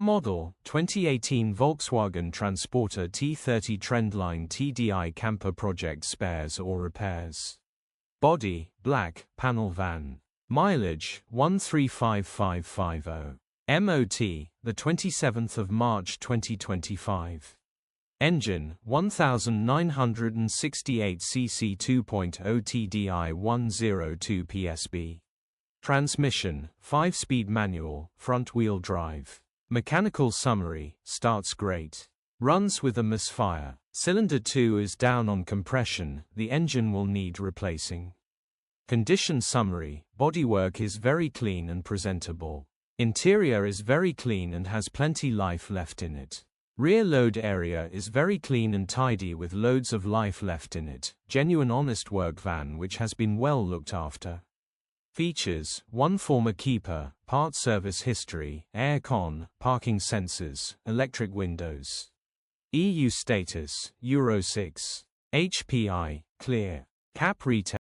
Model, 2018 Volkswagen Transporter T30 Trendline Tdi camper project spares or repairs. Body, black, panel van. Mileage, 135550. MOT, the 27th of March 2025. Engine, 1968 cc 2.0 TDI 102 PSB. Transmission, 5-speed manual, front-wheel drive. Mechanical summary, starts great. Runs with a misfire. Cylinder 2 is down on compression, the engine will need replacing. Condition summary, bodywork is very clean and presentable. Interior is very clean and has plenty life left in it. Rear load area is very clean and tidy with loads of life left in it. Genuine honest work van which has been well looked after. Features, 1 former keeper, part service history, air-con, parking sensors, electric windows. EU status, Euro 6. HPI, clear. Cap retail.